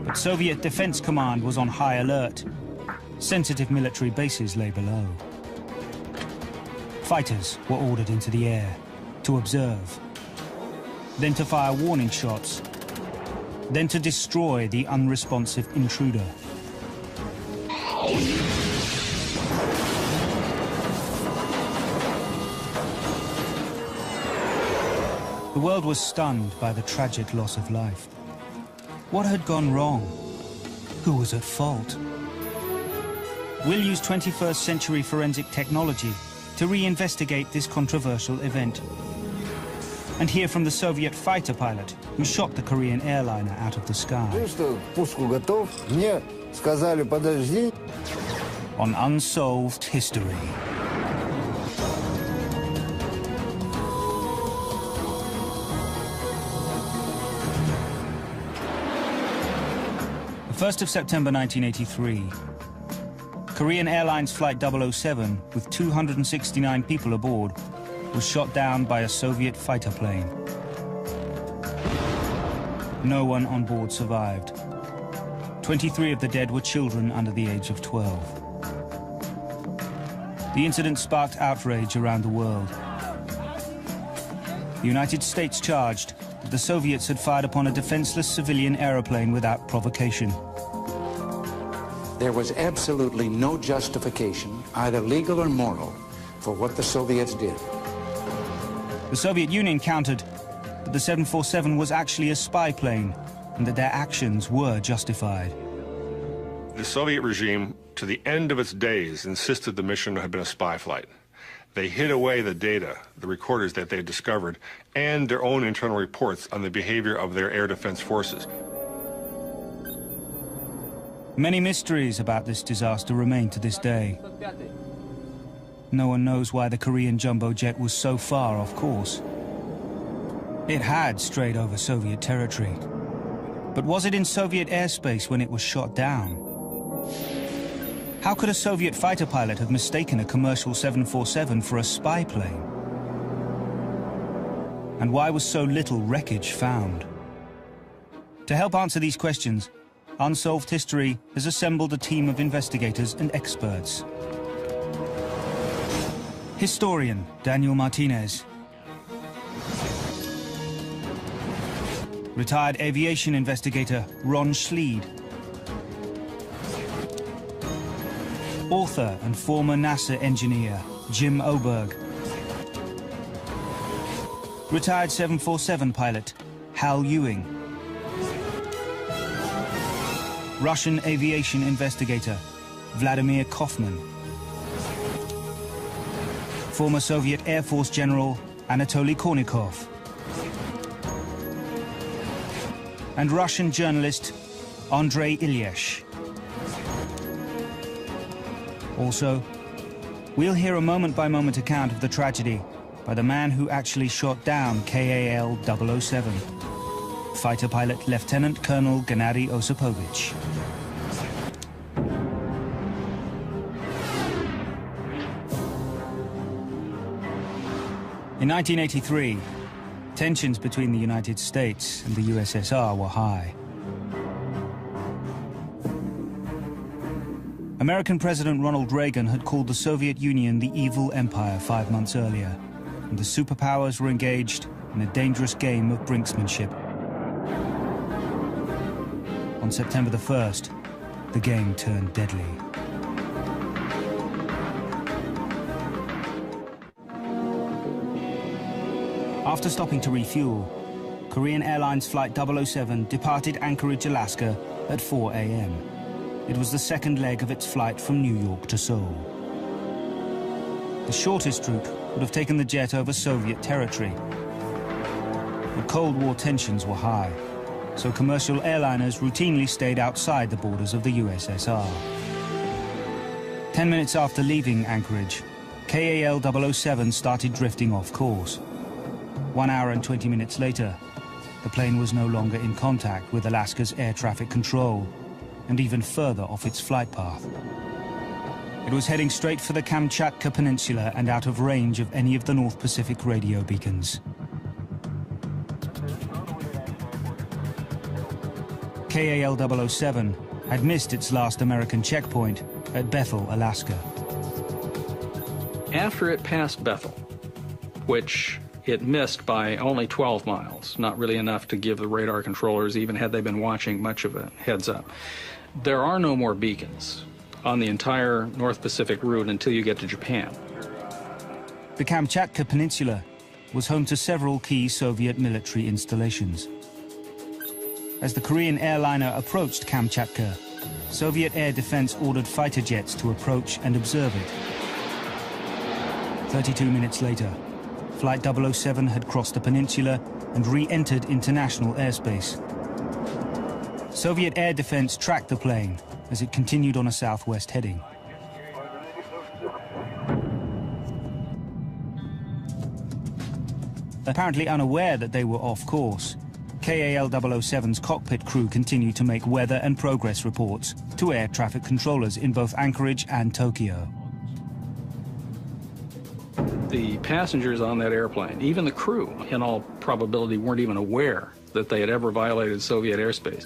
But Soviet Defense Command was on high alert. Sensitive military bases lay below. Fighters were ordered into the air to observe, then to fire warning shots, then to destroy the unresponsive intruder. The world was stunned by the tragic loss of life. What had gone wrong? Who was at fault? We'll use 21st century forensic technology to reinvestigate this controversial event and hear from the Soviet fighter pilot who shot the Korean airliner out of the sky. On Unsolved History. The 1st of September 1983. Korean Airlines Flight 007, with 269 people aboard, was shot down by a Soviet fighter plane. No one on board survived. 23 of the dead were children under the age of 12. The incident sparked outrage around the world. The United States charged that the Soviets had fired upon a defenseless civilian aeroplane without provocation. There was absolutely no justification, either legal or moral, for what the Soviets did. The Soviet Union countered that the 747 was actually a spy plane and that their actions were justified. The Soviet regime, to the end of its days, insisted the mission had been a spy flight. They hid away the data, the recorders that they had discovered, and their own internal reports on the behavior of their air defense forces. Many mysteries about this disaster remain to this day. No one knows why the Korean jumbo jet was so far off course. It had strayed over Soviet territory. But was it in Soviet airspace when it was shot down? How could a Soviet fighter pilot have mistaken a commercial 747 for a spy plane? And why was so little wreckage found? To help answer these questions, Unsolved History has assembled a team of investigators and experts. Historian Daniel Martinez. Retired aviation investigator Ron Schleed. Author and former NASA engineer Jim Oberg. Retired 747 pilot Hal Ewing. Russian aviation investigator Vladimir Kofman. Former Soviet Air Force General Anatoly Kornikov. And Russian journalist Andrei Ilyesh. Also, we'll hear a moment-by-moment account of the tragedy by the man who actually shot down KAL 007. Fighter pilot Lieutenant Colonel Gennady Osipovich. In 1983, tensions between the United States and the USSR were high. American President Ronald Reagan had called the Soviet Union the evil empire 5 months earlier, and the superpowers were engaged in a dangerous game of brinksmanship. On September the 1st, the game turned deadly. After stopping to refuel, Korean Airlines Flight 007 departed Anchorage, Alaska at 4 a.m. It was the second leg of its flight from New York to Seoul. The shortest route would have taken the jet over Soviet territory. The Cold War tensions were high, so commercial airliners routinely stayed outside the borders of the USSR. 10 minutes after leaving Anchorage, KAL 007 started drifting off course. 1 hour and 20 minutes later, the plane was no longer in contact with Alaska's air traffic control, and even further off its flight path. It was heading straight for the Kamchatka Peninsula and out of range of any of the North Pacific radio beacons. KAL-007 had missed its last American checkpoint at Bethel, Alaska. After it passed Bethel, which it missed by only 12 miles, not really enough to give the radar controllers, even had they been watching, much of a heads up, there are no more beacons on the entire North Pacific route until you get to Japan. The Kamchatka Peninsula was home to several key Soviet military installations. As the Korean airliner approached Kamchatka, Soviet air defense ordered fighter jets to approach and observe it. 32 minutes later, Flight 007 had crossed the peninsula and re-entered international airspace. Soviet air defense tracked the plane as it continued on a southwest heading. Apparently unaware that they were off course, KAL-007's cockpit crew continued to make weather and progress reports to air traffic controllers in both Anchorage and Tokyo. The passengers on that airplane, even the crew, in all probability weren't even aware that they had ever violated Soviet airspace.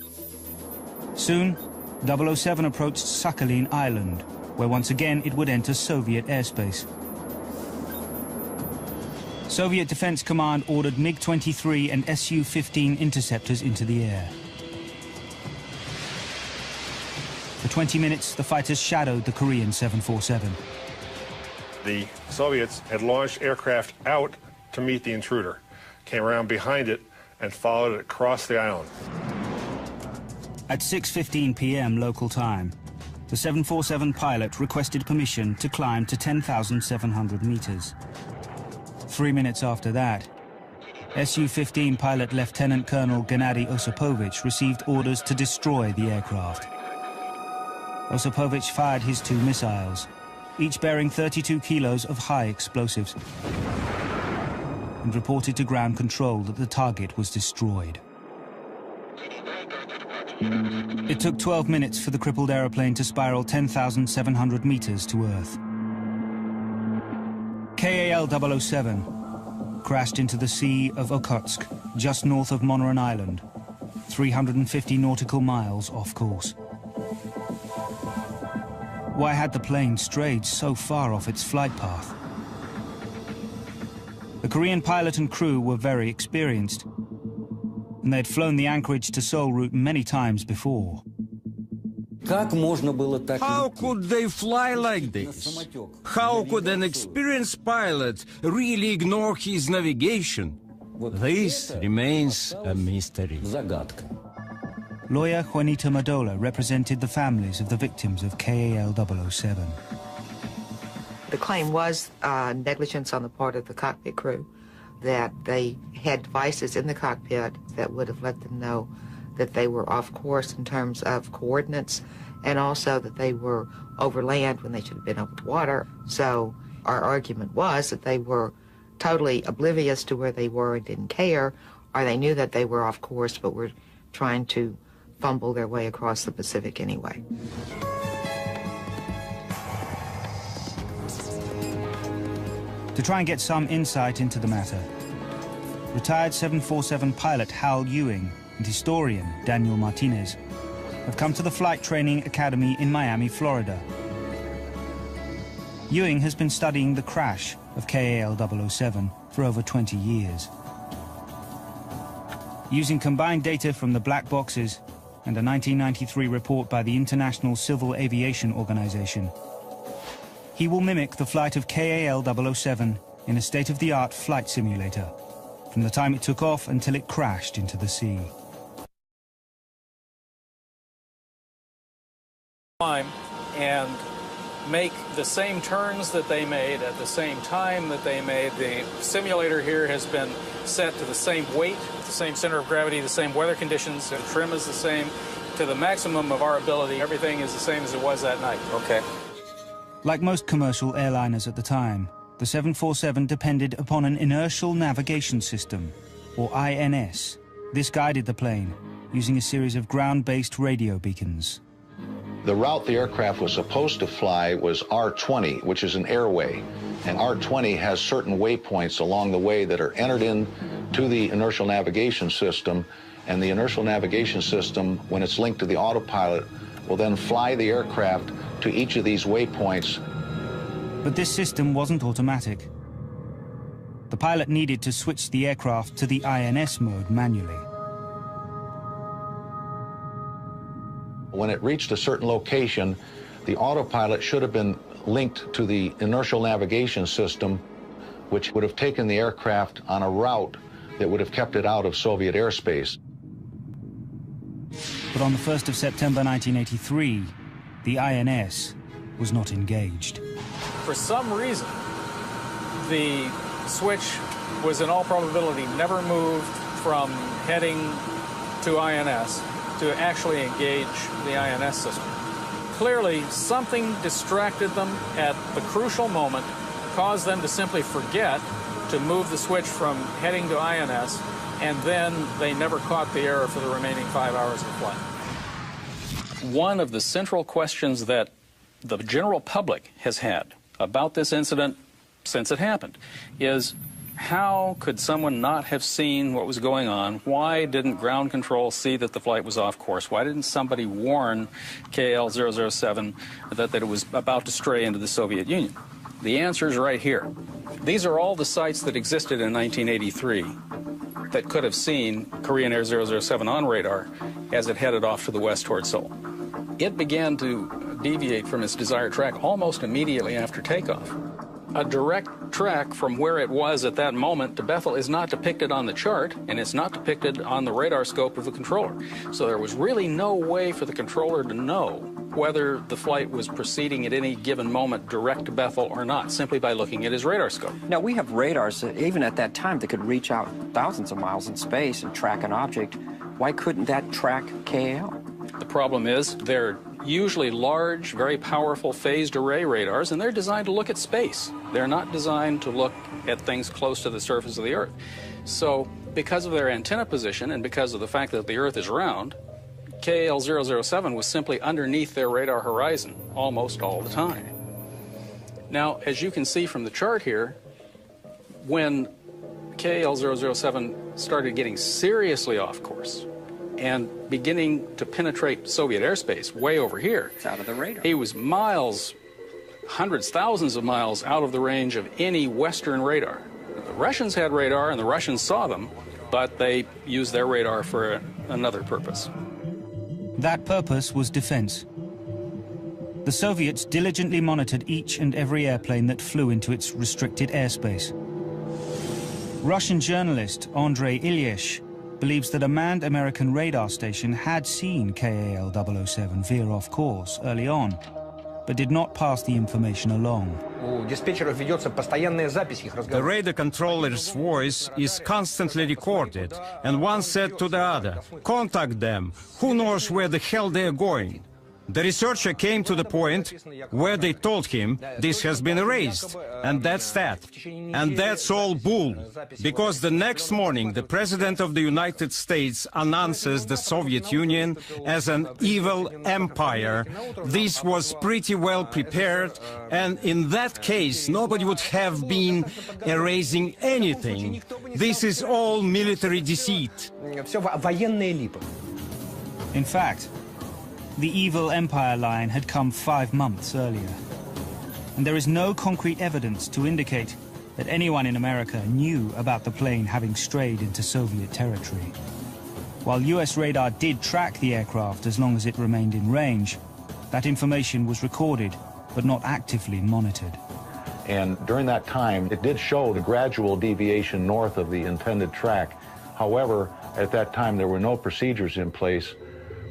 Soon, 007 approached Sakhalin Island, where once again it would enter Soviet airspace. Soviet Defense Command ordered MiG-23 and Su-15 interceptors into the air. For 20 minutes, the fighters shadowed the Korean 747. The Soviets had launched aircraft out to meet the intruder, came around behind it, and followed it across the island. At 6:15 p.m. local time, the 747 pilot requested permission to climb to 10,700 meters. 3 minutes after that, Su-15 pilot Lieutenant Colonel Gennady Osipovich received orders to destroy the aircraft. Osipovich fired his 2 missiles, each bearing 32 kilos of high explosives, and reported to ground control that the target was destroyed. It took 12 minutes for the crippled aeroplane to spiral 10,700 meters to Earth. KAL-007 crashed into the Sea of Okhotsk, just north of Monoran Island, 350 nautical miles off course. Why had the plane strayed so far off its flight path? The Korean pilot and crew were very experienced, and they'd flown the Anchorage to Seoul route many times before. How could they fly like this? How could an experienced pilot really ignore his navigation? This remains a mystery. Lawyer Juanita Madola represented the families of the victims of KAL-007. The claim was negligence on the part of the cockpit crew, that they had devices in the cockpit that would have let them know that they were off course in terms of coordinates, and also that they were over land when they should have been over water. So our argument was that they were totally oblivious to where they were and didn't care, or they knew that they were off course but were trying to fumble their way across the Pacific anyway. To try and get some insight into the matter, retired 747 pilot Hal Ewing and historian Daniel Martinez have come to the Flight Training Academy in Miami, Florida. Ewing has been studying the crash of KAL-007 for over 20 years. Using combined data from the black boxes and a 1993 report by the International Civil Aviation Organization, he will mimic the flight of KAL-007 in a state-of-the-art flight simulator, from the time it took off until it crashed into the sea. And make the same turns that they made at the same time that they made. The simulator here has been set to the same weight, the same center of gravity, the same weather conditions, and trim is the same to the maximum of our ability. Everything is the same as it was that night. Okay. Like most commercial airliners at the time, the 747 depended upon an inertial navigation system, or INS. This guided the plane using a series of ground-based radio beacons. The route the aircraft was supposed to fly was R20, which is an airway. And R20 has certain waypoints along the way that are entered in to the inertial navigation system, and the inertial navigation system, when it's linked to the autopilot, will then fly the aircraft to each of these waypoints. But this system wasn't automatic. The pilot needed to switch the aircraft to the INS mode manually. When it reached a certain location, the autopilot should have been linked to the inertial navigation system, which would have taken the aircraft on a route that would have kept it out of Soviet airspace. But on the 1st of September 1983, the INS was not engaged. For some reason, the switch was in all probability never moved from heading to INS to actually engage the INS system. Clearly, something distracted them at the crucial moment, caused them to simply forget to move the switch from heading to INS, and then they never caught the error for the remaining 5 hours of flight. One of the central questions that the general public has had about this incident since it happened is, how could someone not have seen what was going on? Why didn't ground control see that the flight was off course? Why didn't somebody warn KL-007 that it was about to stray into the Soviet Union? The answer is right here. These are all the sites that existed in 1983 that could have seen Korean Air 007 on radar as it headed off to the west toward Seoul. It began to deviate from its desired track almost immediately after takeoff. A direct track from where it was at that moment to Bethel is not depicted on the chart, and it's not depicted on the radar scope of the controller. So there was really no way for the controller to know whether the flight was proceeding at any given moment direct to Bethel or not, simply by looking at his radar scope. Now, we have radars, even at that time, that could reach out thousands of miles in space and track an object. Why couldn't that track KAL? The problem is they're usually large, very powerful phased array radars, and they're designed to look at space. They're not designed to look at things close to the surface of the Earth. So because of their antenna position and because of the fact that the Earth is round, KL-007 was simply underneath their radar horizon almost all the time. Now, as you can see from the chart here, when KL-007 started getting seriously off course and beginning to penetrate Soviet airspace way over here, It's out of the radar. he was miles, hundreds, thousands of miles out of the range of any Western radar. The Russians had radar and the Russians saw them, but they used their radar for another purpose. That purpose was defense. The Soviets diligently monitored each and every airplane that flew into its restricted airspace. Russian journalist Andrei Ilyich believes that a manned American radar station had seen KAL-007 veer off course early on, but did not pass the information along. The radar controller's voice is constantly recorded, and one said to the other, "Contact them. Who knows where the hell they're going?" The researcher came to the point where they told him this has been erased, and that's that. And that's all bull, because the next morning the President of the United States announces the Soviet Union as an evil empire. This was pretty well prepared, and in that case nobody would have been erasing anything. This is all military deceit. In fact, the evil empire line had come 5 months earlier, and there is no concrete evidence to indicate that anyone in America knew about the plane having strayed into Soviet territory. While US radar did track the aircraft as long as it remained in range, that information was recorded but not actively monitored. And during that time, it did show the gradual deviation north of the intended track. However, at that time, there were no procedures in place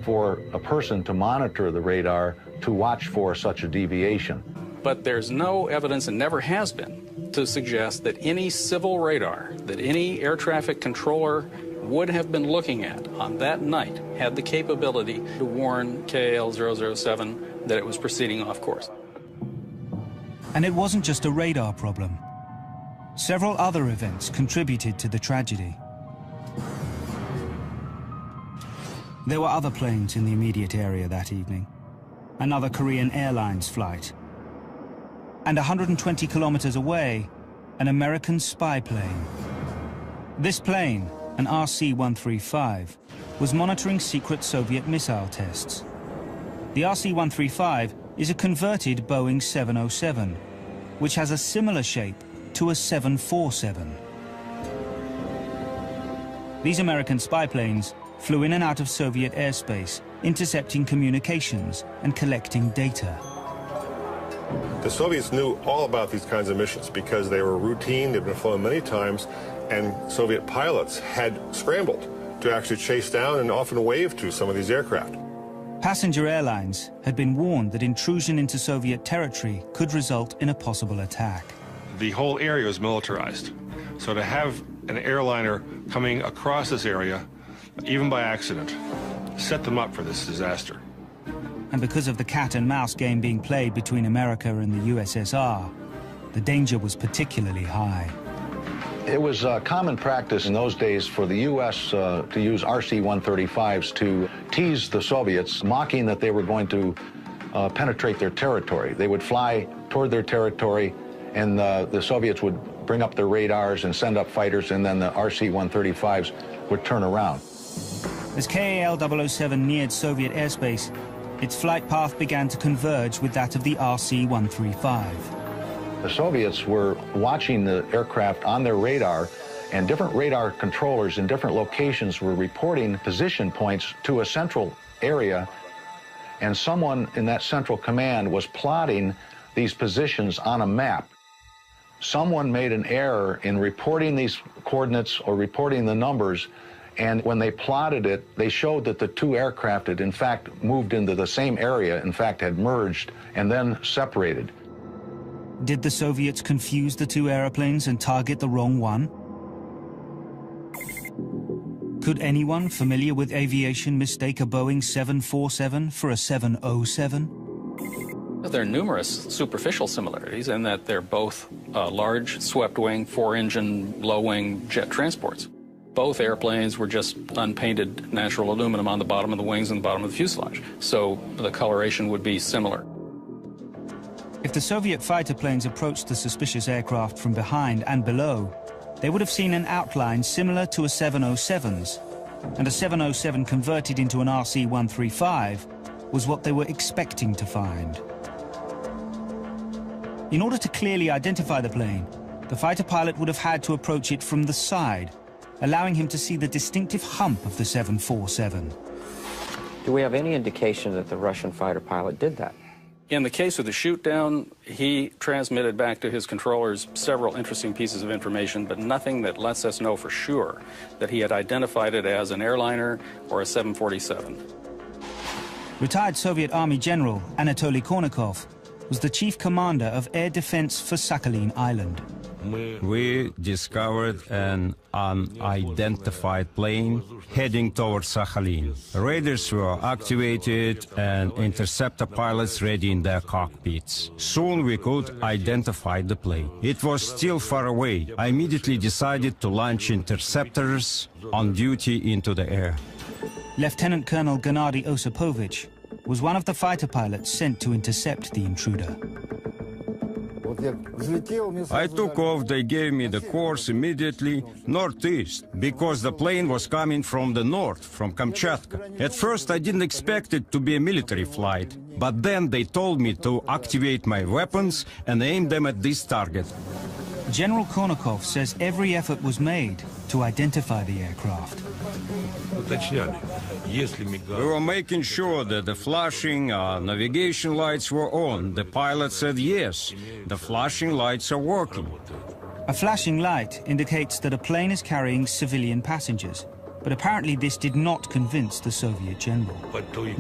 for a person to monitor the radar to watch for such a deviation. But there's no evidence, and never has been, to suggest that any civil radar, that any air traffic controller would have been looking at on that night had the capability to warn KAL-007 that it was proceeding off course. And it wasn't just a radar problem. Several other events contributed to the tragedy. There were other planes in the immediate area that evening. Another Korean Airlines flight. And 120 kilometers away, an American spy plane. This plane, an RC-135, was monitoring secret Soviet missile tests. The RC-135 is a converted Boeing 707, which has a similar shape to a 747. These American spy planes flew in and out of Soviet airspace, intercepting communications and collecting data. The Soviets knew all about these kinds of missions because they were routine, they'd been flown many times, and Soviet pilots had scrambled to actually chase down and often wave to some of these aircraft. Passenger airlines had been warned that intrusion into Soviet territory could result in a possible attack. The whole area was militarized. So to have an airliner coming across this area, even by accident, set them up for this disaster. And because of the cat and mouse game being played between America and the USSR, the danger was particularly high. It was common practice in those days for the U.S. To use RC-135s to tease the Soviets, mocking that they were going to penetrate their territory. They would fly toward their territory, and the Soviets would bring up their radars and send up fighters, and then the RC-135s would turn around. As KAL-007 neared Soviet airspace, its flight path began to converge with that of the RC-135. The Soviets were watching the aircraft on their radar, and different radar controllers in different locations were reporting position points to a central area, and someone in that central command was plotting these positions on a map. Someone made an error in reporting these coordinates or reporting the numbers, and when they plotted it, they showed that the two aircraft had in fact moved into the same area, in fact had merged and then separated. Did the Soviets confuse the two airplanes and target the wrong one? Could anyone familiar with aviation mistake a Boeing 747 for a 707? There are numerous superficial similarities in that they're both large, swept-wing, four-engine, low-wing jet transports. Both airplanes were just unpainted natural aluminum on the bottom of the wings and the bottom of the fuselage, so the coloration would be similar. If the Soviet fighter planes approached the suspicious aircraft from behind and below, they would have seen an outline similar to a 707's, and a 707 converted into an RC-135 was what they were expecting to find. In order to clearly identify the plane, the fighter pilot would have had to approach it from the side, allowing him to see the distinctive hump of the 747. Do we have any indication that the Russian fighter pilot did that? In the case of the shoot-down, he transmitted back to his controllers several interesting pieces of information, but nothing that lets us know for sure that he had identified it as an airliner or a 747. Retired Soviet Army General Anatoly Kornikov was the chief commander of air defense for Sakhalin Island. We discovered an unidentified plane heading towards Sakhalin. Radars were activated and interceptor pilots ready in their cockpits. Soon we could identify the plane. It was still far away. I immediately decided to launch interceptors on duty into the air. Lieutenant Colonel Gennady Osipovich was one of the fighter pilots sent to intercept the intruder. I took off, they gave me the course immediately northeast, because the plane was coming from the north, from Kamchatka. At first I didn't expect it to be a military flight, but then they told me to activate my weapons and aim them at this target. General Kornikov says every effort was made to identify the aircraft. We were making sure that the flashing navigation lights were on. The pilot said yes, the flashing lights are working. A flashing light indicates that a plane is carrying civilian passengers, but apparently this did not convince the Soviet general.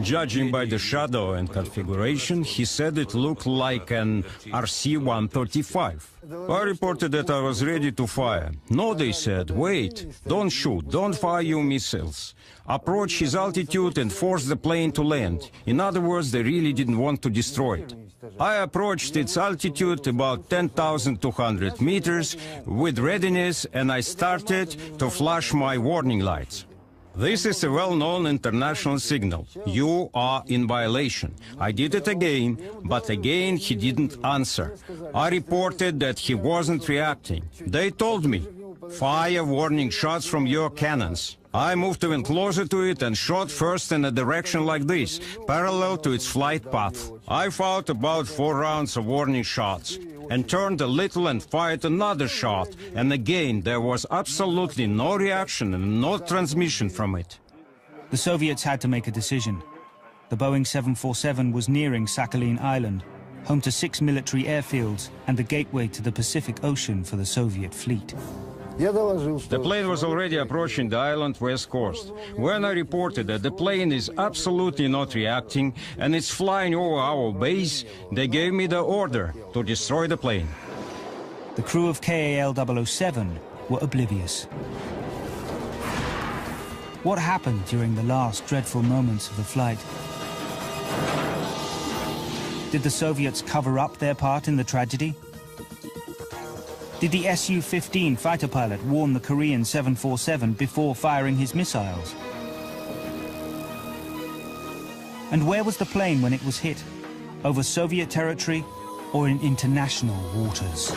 Judging by the shadow and configuration, he said it looked like an RC-135. I reported that I was ready to fire. No, they said, wait, don't shoot, don't fire your missiles. Approach his altitude and force the plane to land. In other words, they really didn't want to destroy it. I approached its altitude about 10,200 meters with readiness, and I started to flash my warning lights. This is a well-known international signal. You are in violation. I did it again, but again he didn't answer. I reported that he wasn't reacting. They told me, Fire warning shots from your cannons. I moved even closer to it and shot first in a direction like this, parallel to its flight path. I fired about 4 rounds of warning shots and turned a little and fired another shot, and again there was absolutely no reaction and no transmission from it. The Soviets had to make a decision. The Boeing 747 was nearing Sakhalin Island, home to 6 military airfields and the gateway to the Pacific Ocean for the Soviet fleet. The plane was already approaching the island west coast. When I reported that the plane is absolutely not reacting and it's flying over our base, they gave me the order to destroy the plane. The crew of KAL 007 were oblivious. What happened during the last dreadful moments of the flight? Did the Soviets cover up their part in the tragedy? Did the Su-15 fighter pilot warn the Korean 747 before firing his missiles? And where was the plane when it was hit? Over Soviet territory or in international waters?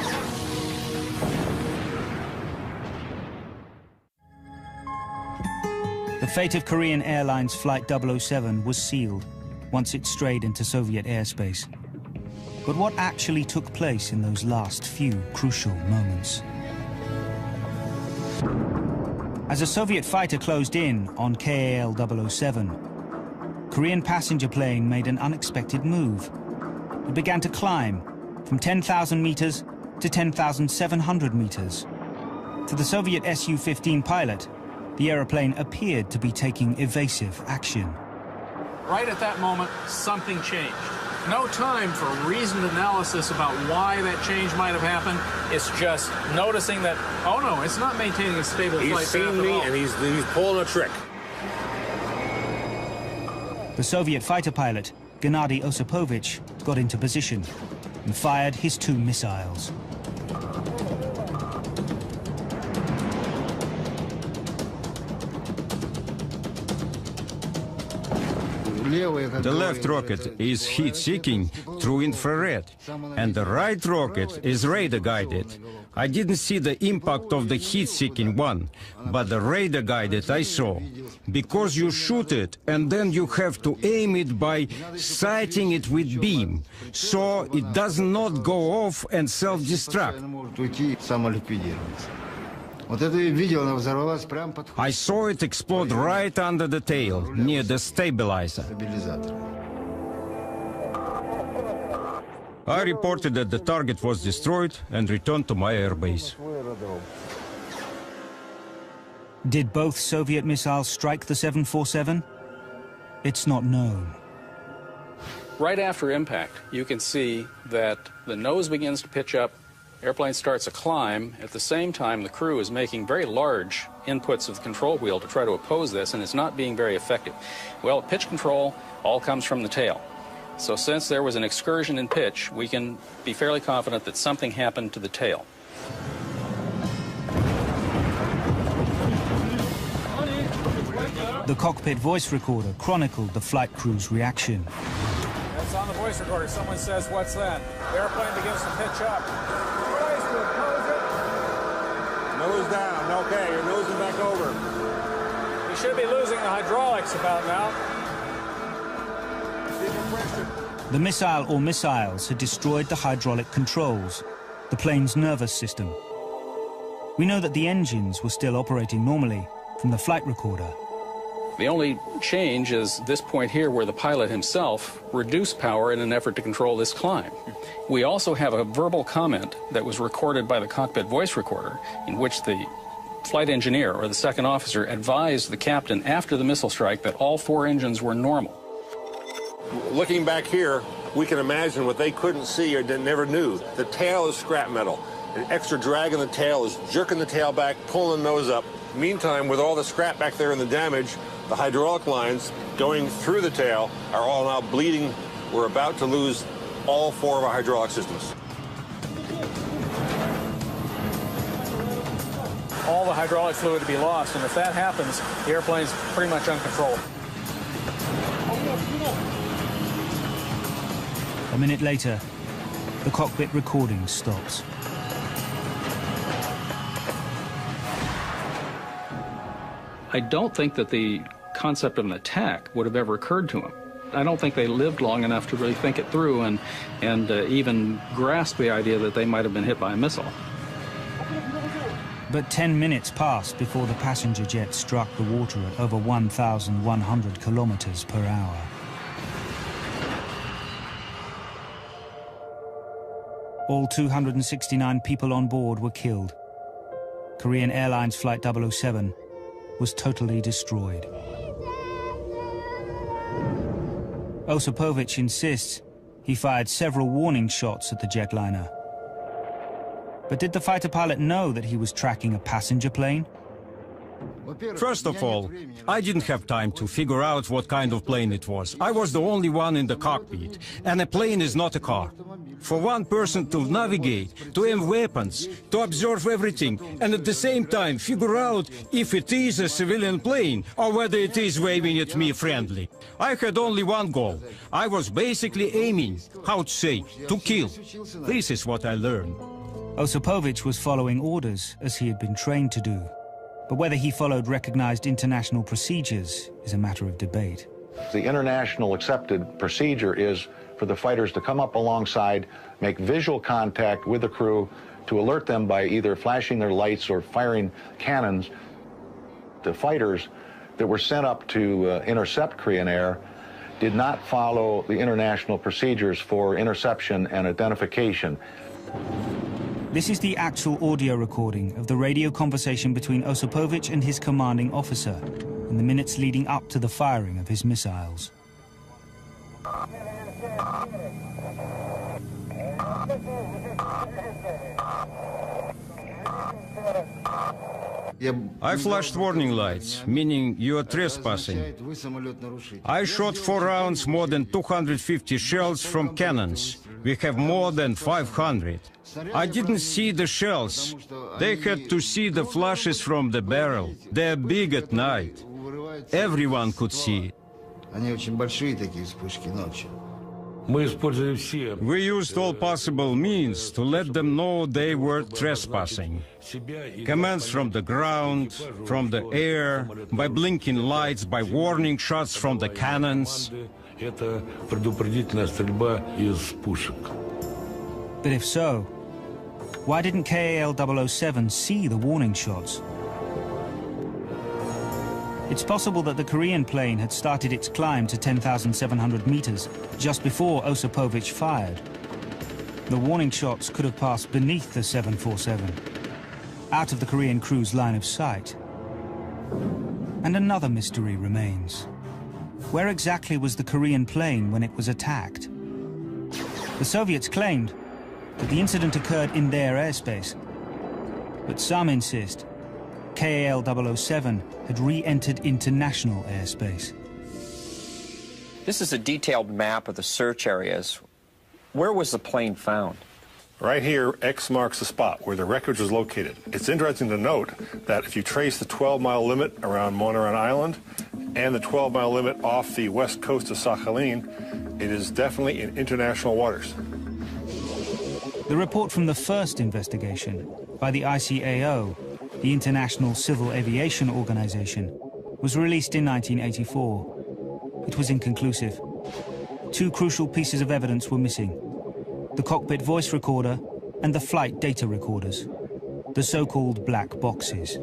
The fate of Korean Airlines Flight 007 was sealed once it strayed into Soviet airspace. But what actually took place in those last few crucial moments? As a Soviet fighter closed in on KAL 007, Korean passenger plane made an unexpected move. It began to climb from 10,000 meters to 10,700 meters. To the Soviet Su-15 pilot, the aeroplane appeared to be taking evasive action. Right at that moment, something changed. No time for reasoned analysis about why that change might have happened. It's just noticing that, oh no, it's not maintaining a stable flight path at all. He's seen me and he's pulling a trick. The Soviet fighter pilot, Gennady Osipovich, got into position and fired his 2 missiles. The left rocket is heat-seeking through infrared, and the right rocket is radar-guided. I didn't see the impact of the heat-seeking one, but the radar-guided I saw. Because you shoot it, and then you have to aim it by sighting it with beam, so it does not go off and self-destruct. I saw it explode right under the tail, near the stabilizer. I reported that the target was destroyed and returned to my airbase. Did both Soviet missiles strike the 747? It's not known. Right after impact, you can see that the nose begins to pitch up, airplane starts a climb. At the same time, the crew is making very large inputs of the control wheel to try to oppose this, and it's not being very effective. Well, pitch control all comes from the tail. So since there was an excursion in pitch, we can be fairly confident that something happened to the tail. The cockpit voice recorder chronicled the flight crew's reaction. That's on the voice recorder. Someone says, "What's that?" The airplane begins to pitch up. Nose down. Okay, you're nosing back over. You should be losing the hydraulics about now. The missile or missiles had destroyed the hydraulic controls, the plane's nervous system. We know that the engines were still operating normally from the flight recorder. The only change is this point here where the pilot himself reduced power in an effort to control this climb. We also have a verbal comment that was recorded by the cockpit voice recorder in which the flight engineer or the second officer advised the captain after the missile strike that all 4 engines were normal. Looking back here, we can imagine what they couldn't see or never knew. The tail is scrap metal. An extra drag in the tail is jerking the tail back, pulling the nose up. Meantime, with all the scrap back there and the damage, the hydraulic lines going through the tail are all now bleeding. We're about to lose all 4 of our hydraulic systems. All the hydraulic fluid to be lost, and if that happens, the airplane's pretty much uncontrolled. A minute later, the cockpit recording stops. I don't think that the concept of an attack would have ever occurred to them. I don't think they lived long enough to really think it through and even grasp the idea that they might have been hit by a missile. But 10 minutes passed before the passenger jet struck the water at over 1,100 kilometers per hour. All 269 people on board were killed. Korean Airlines Flight 007 was totally destroyed. Osipovich insists he fired several warning shots at the jetliner. But did the fighter pilot know that he was tracking a passenger plane? First of all, I didn't have time to figure out what kind of plane it was. I was the only one in the cockpit, and a plane is not a car. For one person to navigate, to aim weapons, to observe everything, and at the same time figure out if it is a civilian plane or whether it is waving at me friendly. I had only one goal. I was basically aiming, how to say, to kill. This is what I learned. Osipovich was following orders as he had been trained to do. But whether he followed recognized international procedures is a matter of debate. The international accepted procedure is for the fighters to come up alongside, make visual contact with the crew, to alert them by either flashing their lights or firing cannons. The fighters that were sent up to intercept Korean Air did not follow the international procedures for interception and identification. This is the actual audio recording of the radio conversation between Osipovich and his commanding officer in the minutes leading up to the firing of his missiles. I flashed warning lights, meaning you are trespassing. I shot 4 rounds, more than 250 shells from cannons. We have more than 500. I didn't see the shells. They had to see the flashes from the barrel. They're big at night. Everyone could see it. We used all possible means to let them know they were trespassing. Commands from the ground, from the air, by blinking lights, by warning shots from the cannons. But if so, why didn't KAL-007 see the warning shots? It's possible that the Korean plane had started its climb to 10,700 meters just before Osipovich fired. The warning shots could have passed beneath the 747, out of the Korean crew's line of sight. And another mystery remains. Where exactly was the Korean plane when it was attacked? The Soviets claimed that the incident occurred in their airspace, but some insist KAL-007 had re-entered international airspace. This is a detailed map of the search areas. Where was the plane found? Right here, X marks the spot where the wreckage was located. It's interesting to note that if you trace the 12-mile limit around Monaran Island and the 12-mile limit off the west coast of Sakhalin, it is definitely in international waters. The report from the first investigation by the ICAO, the International Civil Aviation Organization, was released in 1984. It was inconclusive. 2 crucial pieces of evidence were missing: the cockpit voice recorder and the flight data recorders, the so-called black boxes.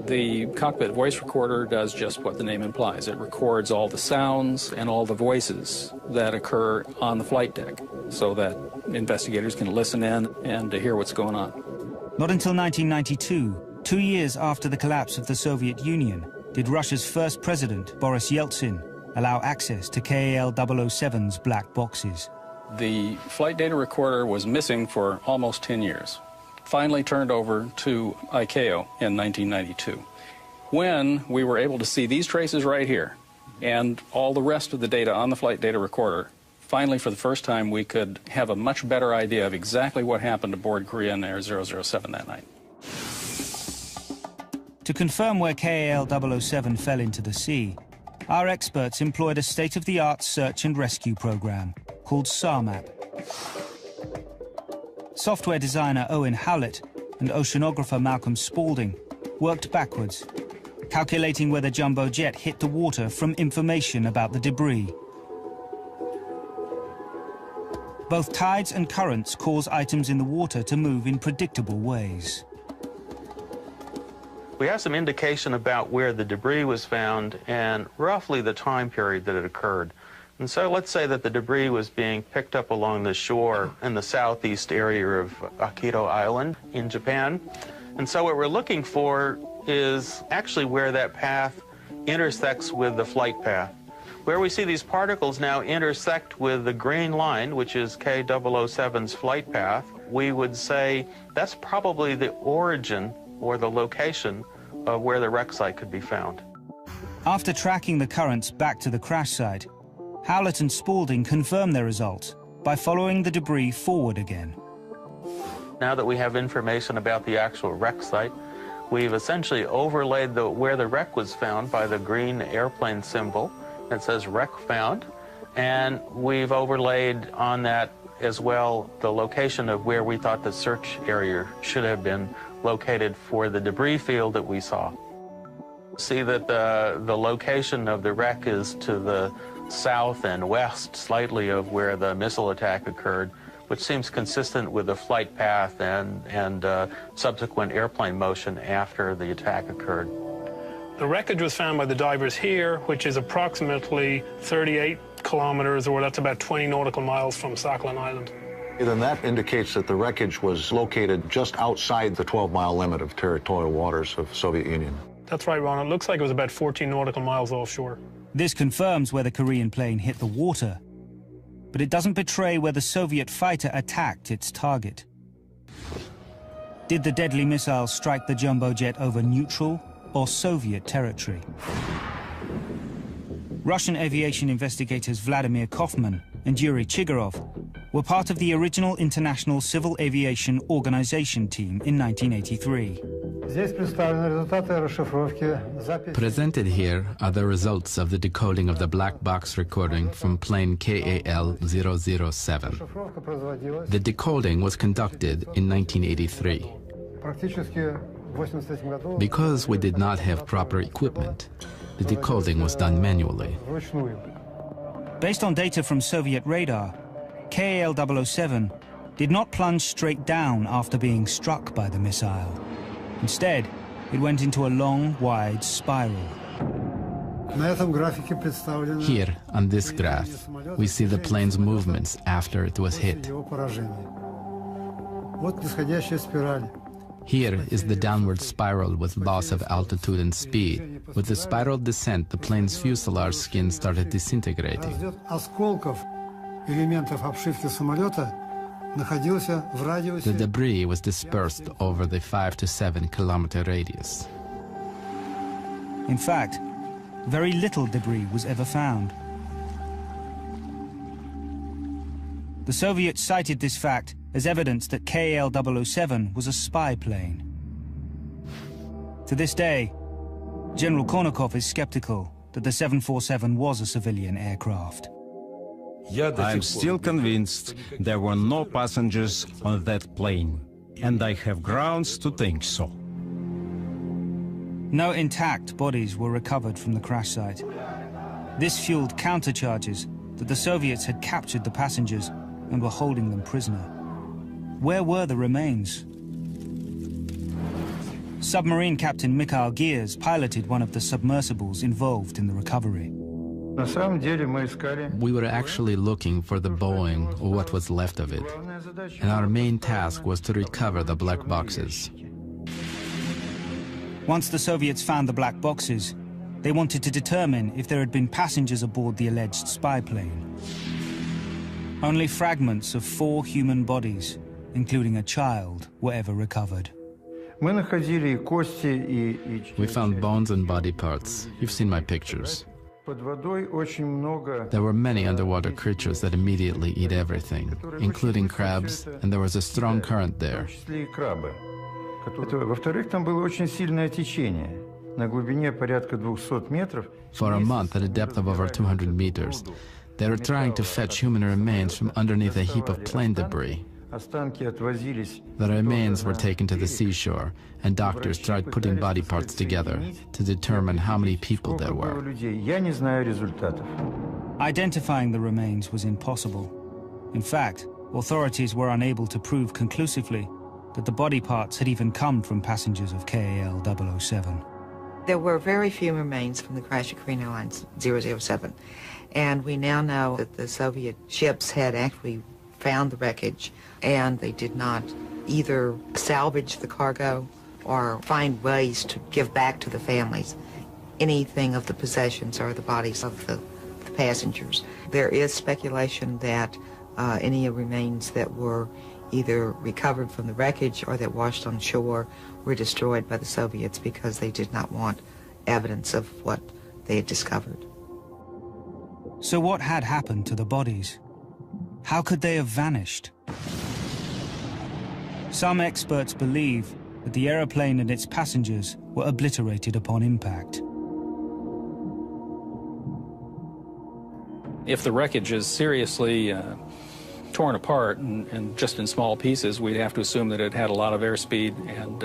The cockpit voice recorder does just what the name implies. It records all the sounds and all the voices that occur on the flight deck so that investigators can listen in and hear what's going on. Not until 1992, 2 years after the collapse of the Soviet Union, did Russia's first president, Boris Yeltsin, allow access to KAL-007's black boxes. The flight data recorder was missing for almost 10 years. Finally turned over to ICAO in 1992, when we were able to see these traces right here and all the rest of the data on the flight data recorder. Finally, for the first time, we could have a much better idea of exactly what happened aboard Korean Air 007 that night. To confirm where KAL-007 fell into the sea, our experts employed a state-of-the-art search and rescue program called SARMAP. Software designer Owen Howlett and oceanographer Malcolm Spaulding worked backwards, calculating where the jumbo jet hit the water from information about the debris. Both tides and currents cause items in the water to move in predictable ways. We have some indication about where the debris was found and roughly the time period that it occurred. And so let's say that the debris was being picked up along the shore in the southeast area of Akito Island in Japan. And so what we're looking for is actually where that path intersects with the flight path. Where we see these particles now intersect with the green line, which is K007's flight path, we would say that's probably the origin or the location of where the wreck site could be found. After tracking the currents back to the crash site, Howlett and Spaulding confirmed their results by following the debris forward again. Now that we have information about the actual wreck site, we've essentially overlaid where the wreck was found by the green airplane symbol that says wreck found, and we've overlaid on that as well the location of where we thought the search area should have been located for the debris field that we saw. See that the location of the wreck is to the south and west slightly of where the missile attack occurred, which seems consistent with the flight path and subsequent airplane motion after the attack occurred. The wreckage was found by the divers here, which is approximately 38 kilometers, or that's about 20 nautical miles from Sakhalin Island. Then that indicates that the wreckage was located just outside the 12-mile limit of territorial waters of Soviet Union. That's right, Ron. It looks like it was about 14 nautical miles offshore. This confirms where the Korean plane hit the water, but it doesn't betray where the Soviet fighter attacked its target. Did the deadly missile strike the jumbo jet over neutral or Soviet territory? Russian aviation investigators Vladimir Kofman and Yuri Chigorov were part of the original International Civil Aviation Organization team in 1983. Presented here are the results of the decoding of the black box recording from plane KAL-007. The decoding was conducted in 1983. Because we did not have proper equipment, the decoding was done manually. Based on data from Soviet radar, KAL-007 did not plunge straight down after being struck by the missile. Instead, it went into a long, wide spiral. Here, on this graph, we see the plane's movements after it was hit. Here is the downward spiral with loss of altitude and speed. With the spiral descent, the plane's fuselage skin started disintegrating. The debris was dispersed over the 5 to 7 kilometer radius. In fact, very little debris was ever found. The Soviets cited this fact as evidence that KAL-007 was a spy plane. To this day, General Kornakov is skeptical that the 747 was a civilian aircraft. I'm still convinced there were no passengers on that plane, and I have grounds to think so. No intact bodies were recovered from the crash site. This fueled countercharges that the Soviets had captured the passengers and were holding them prisoner. Where were the remains? Submarine Captain Mikhail Gears piloted one of the submersibles involved in the recovery. We were actually looking for the Boeing, or what was left of it, and our main task was to recover the black boxes. Once the Soviets found the black boxes, they wanted to determine if there had been passengers aboard the alleged spy plane. Only fragments of 4 human bodies, including a child, were ever recovered. We found bones and body parts. You've seen my pictures. There were many underwater creatures that immediately eat everything, including crabs, and there was a strong current there. For a month, at a depth of over 200 meters, they were trying to fetch human remains from underneath a heap of plane debris. The remains were taken to the seashore, and doctors tried putting body parts together to determine how many people there were. Identifying the remains was impossible. In fact, authorities were unable to prove conclusively that the body parts had even come from passengers of KAL 007. There were very few remains from the crash of Korean Airlines 007, and we now know that the Soviet ships had actually found the wreckage, and they did not either salvage the cargo or find ways to give back to the families anything of the possessions or the bodies of the passengers. There is speculation that any remains that were either recovered from the wreckage or that washed on shore were destroyed by the Soviets because they did not want evidence of what they had discovered. So what had happened to the bodies? How could they have vanished? Some experts believe that the aeroplane and its passengers were obliterated upon impact. If the wreckage is seriously torn apart and just in small pieces, we'd have to assume that it had a lot of airspeed and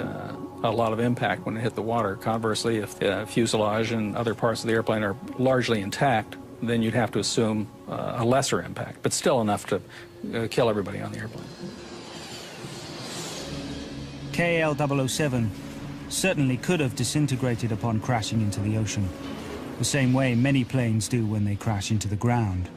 a lot of impact when it hit the water. Conversely, if the fuselage and other parts of the airplane are largely intact, then you'd have to assume a lesser impact, but still enough to kill everybody on the airplane. KAL 007 certainly could have disintegrated upon crashing into the ocean, the same way many planes do when they crash into the ground.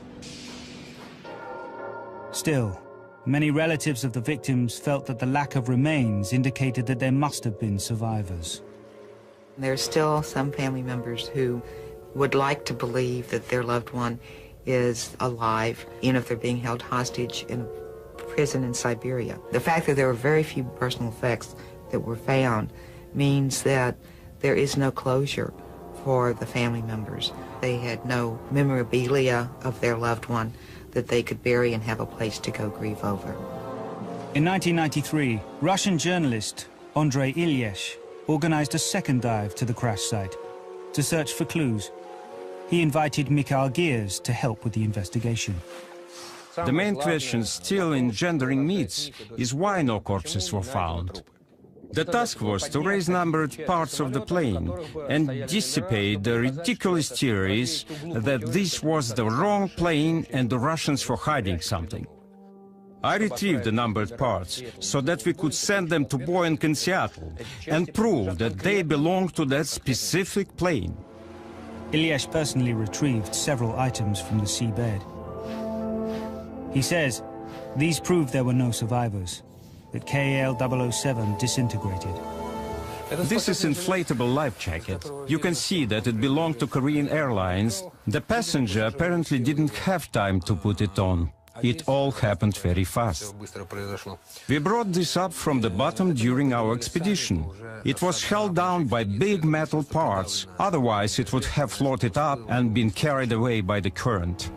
Still, many relatives of the victims felt that the lack of remains indicated that there must have been survivors. There are still some family members who would like to believe that their loved one is alive, even if they're being held hostage in a prison in Siberia. The fact that there were very few personal effects that were found means that there is no closure for the family members. They had no memorabilia of their loved one that they could bury and have a place to go grieve over. In 1993, Russian journalist Andrei Ilyesh organized a second dive to the crash site to search for clues. He invited Mikhail Gears to help with the investigation. The main question still engendering myths is why no corpses were found. The task was to raise numbered parts of the plane and dissipate the ridiculous theories that this was the wrong plane and the Russians were hiding something. I retrieved the numbered parts so that we could send them to Boeing in Seattle and prove that they belong to that specific plane. Ilyesh personally retrieved several items from the seabed. He says these proved there were no survivors, that KAL 007 disintegrated. This is inflatable life jacket. You can see that it belonged to Korean Airlines. The passenger apparently didn't have time to put it on. It all happened very fast. We brought this up from the bottom during our expedition. It was held down by big metal parts, otherwise it would have floated up and been carried away by the current.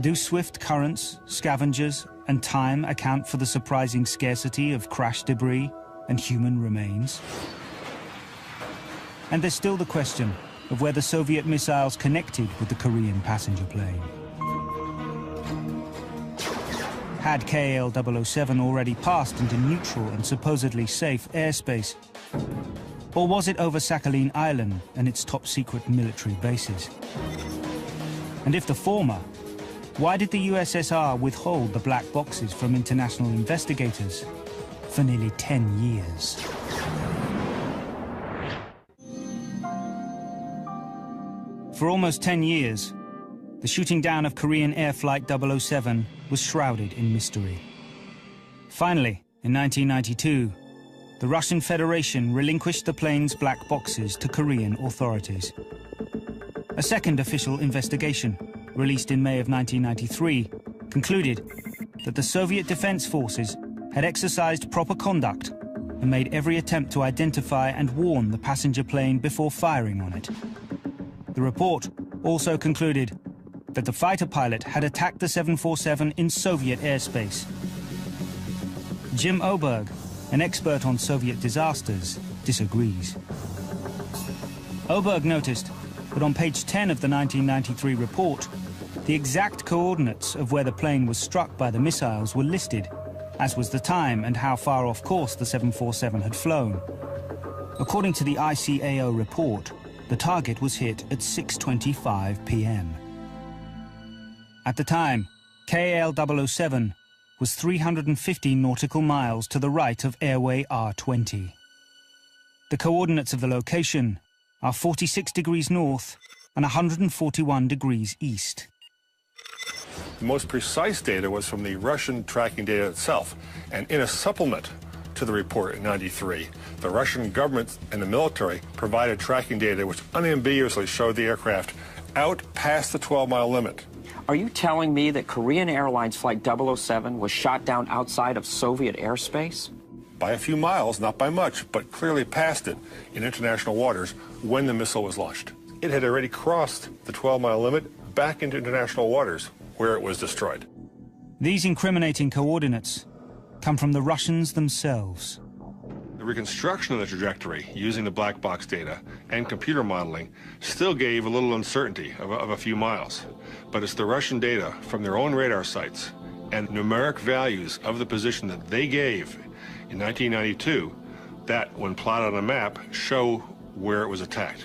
Do swift currents, scavengers, and time account for the surprising scarcity of crash debris and human remains? And there's still the question of whether Soviet missiles connected with the Korean passenger plane. Had KAL 007 already passed into neutral and supposedly safe airspace? Or was it over Sakhalin Island and its top-secret military bases? And if the former, why did the USSR withhold the black boxes from international investigators for nearly 10 years? For almost 10 years, the shooting down of Korean Air Flight 007 was shrouded in mystery. Finally, in 1992, the Russian Federation relinquished the plane's black boxes to Korean authorities. A second official investigation, released in May of 1993, concluded that the Soviet Defense Forces had exercised proper conduct and made every attempt to identify and warn the passenger plane before firing on it. The report also concluded that the fighter pilot had attacked the 747 in Soviet airspace. Jim Oberg, an expert on Soviet disasters, disagrees. Oberg noticed that on page 10 of the 1993 report, The exact coordinates of where the plane was struck by the missiles were listed, as was the time and how far off course the 747 had flown. According to the ICAO report, the target was hit at 6:25 p.m. At the time, KAL 007 was 350 nautical miles to the right of Airway R20. The coordinates of the location are 46 degrees north and 141 degrees east. The most precise data was from the Russian tracking data itself, and in a supplement to the report in '93, the Russian government and the military provided tracking data which unambiguously showed the aircraft out past the 12-mile limit. Are you telling me that Korean Airlines Flight 007 was shot down outside of Soviet airspace? By a few miles, not by much, but clearly past it in international waters when the missile was launched. It had already crossed the 12-mile limit back into international waters where it was destroyed. These incriminating coordinates come from the Russians themselves. The reconstruction of the trajectory using the black box data and computer modeling still gave a little uncertainty of a few miles. But it's the Russian data from their own radar sites and numeric values of the position that they gave in 1992 that, when plotted on a map, show where it was attacked.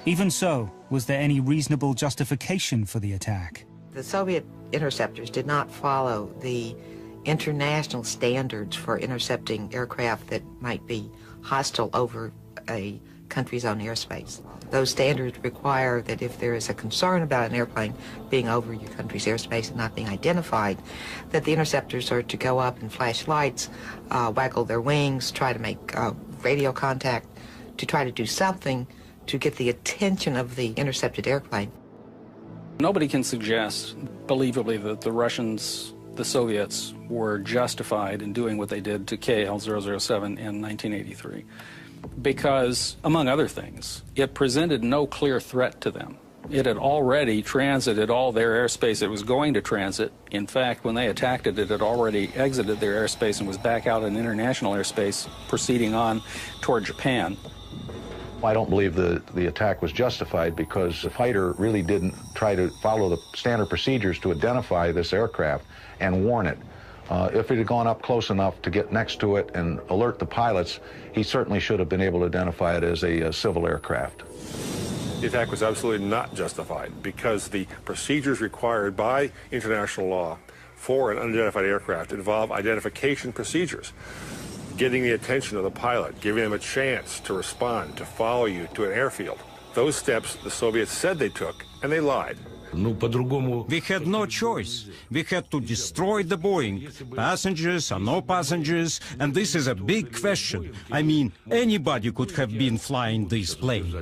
Even so, was there any reasonable justification for the attack? The Soviet interceptors did not follow the international standards for intercepting aircraft that might be hostile over a country's own airspace. Those standards require that if there is a concern about an airplane being over your country's airspace and not being identified, that the interceptors are to go up and flash lights, waggle their wings, try to make radio contact, to try to do something to get the attention of the intercepted airplane. Nobody can suggest, believably, that the Russians, the Soviets, were justified in doing what they did to KL-007 in 1983. Because, among other things, it presented no clear threat to them. It had already transited all their airspace it was going to transit. In fact, when they attacked it, it had already exited their airspace and was back out in international airspace, proceeding on toward Japan. I don't believe the attack was justified because the fighter really didn't try to follow the standard procedures to identify this aircraft and warn it. If it had gone up close enough to get next to it and alert the pilots, he certainly should have been able to identify it as a civil aircraft. The attack was absolutely not justified because the procedures required by international law for an unidentified aircraft involve identification procedures. Getting the attention of the pilot, giving them a chance to respond, to follow you to an airfield. Those steps the Soviets said they took, and they lied. We had no choice. We had to destroy the Boeing, passengers or no passengers, and this is a big question. I mean, anybody could have been flying this plane.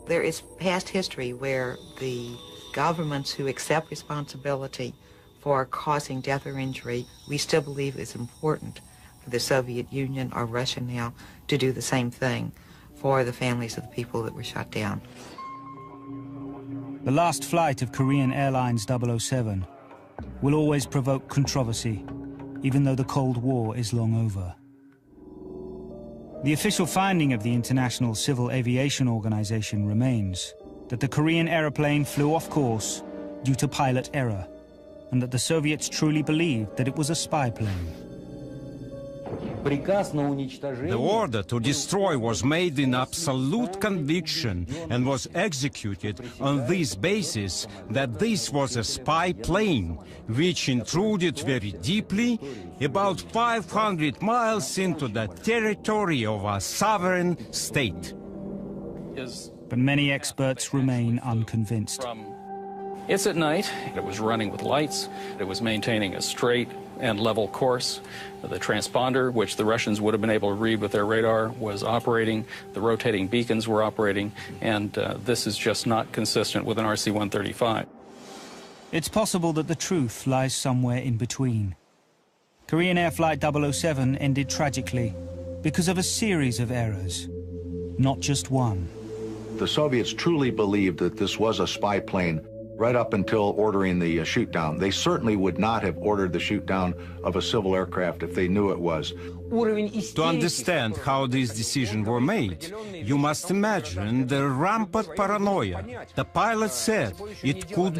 There is past history where the governments who accept responsibility for causing death or injury, we still believe it's important for the Soviet Union or Russia now to do the same thing for the families of the people that were shot down. The last flight of Korean Airlines 007 will always provoke controversy, even though the Cold War is long over. The official finding of the International Civil Aviation Organization remains that the Korean aeroplane flew off course due to pilot error, and that the Soviets truly believed that it was a spy plane. The order to destroy was made in absolute conviction and was executed on this basis that this was a spy plane, which intruded very deeply, about 500 miles into the territory of a sovereign state. But many experts remain unconvinced. It's at night. It was running with lights. It was maintaining a straight and level course. The transponder, which the Russians would have been able to read with their radar, was operating. The rotating beacons were operating, and this is just not consistent with an RC-135. It's possible that the truth lies somewhere in between. Korean Air Flight 007 ended tragically because of a series of errors, not just one. The Soviets truly believed that this was a spy plane. right up until ordering the shoot-down. They certainly would not have ordered the shoot-down of a civil aircraft if they knew it was. To understand how these decisions were made, you must imagine the rampant paranoia. The pilot said it could